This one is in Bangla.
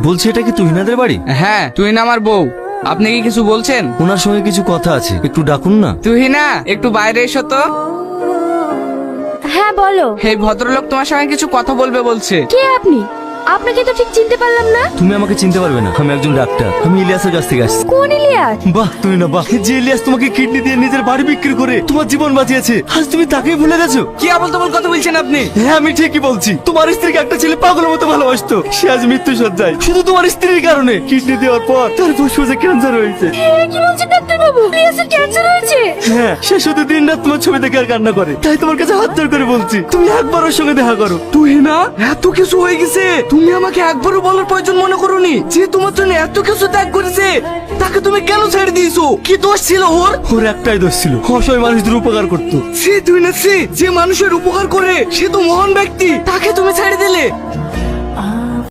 বলছি এটা কি তুহিনাদের বাড়ি? হ্যাঁ, তুহিনা আমার বউ। আপনি কি কিছু বলছেন? ওনার সঙ্গে কিছু কথা আছে, একটু ডাকুন না। তুহিনা, একটু বাইরে এসো তো। হ্যাঁ বলো। এই ভদ্রলোক তোমার সঙ্গে কিছু কথা বলবে বলছে। কে আপনি? আপনাকে তো ঠিক চিনতে পারলাম না। তুমি আমাকে চিনতে পারবে না, আমি একজন ডাক্তার। আমি ইলিয়াসের কাছ থেকে আসছি। কোন ইলিয়াস? বাহ তুহিনা বাহ, যে ইলিয়াস তোমাকে কিডনি দিয়ে নিজের বাড়ি বিক্রি করে তোমার জীবন বাঁচিয়েছে, আজ তুমি তাকেই ভুলে গেছো? কি আবল তাবল কথা বলছেন আপনি? হ্যাঁ আমি ঠিকই বলছি। তোমার স্ত্রীকে একটা ছেলে পাগলের মতো ভালোবাসতো, সে আজ মৃত্যু সজ্জায় শুধু তোমার স্ত্রীর কারণে। কিডনি দেওয়ার পর তার ফুসফুসে ক্যান্সার হয়েছে। কি বলছেন ডাক্তার বাবু? ইলিয়াসের ক্যান্সার হয়েছে? হ্যাঁ, সে শুধু দিন রাত তোমার ছবি দেখে আর কান্না করে। তাই তোমার কাছে হাত জোড় করে বলছি, তুমি একবার ওর সঙ্গে দেখা করো। তুহিনা, এত কিছু হয়ে গেছে, তুমি আমাকে একবারও বলার প্রয়োজন মনে করোনি? যে তোমার জন্য এত কিছু ত্যাগ করেছে, তাকে তুমি কেন ছেড়ে দিয়েছো? কি দোষ ছিল ওর? ওর একটাই দোষ ছিল, অসহায় মানুষদের উপকার করতো। সে তুই না, সে যে মানুষের উপকার করে সে তো মহান ব্যক্তি, তাকে তুমি ছেড়ে দিলে।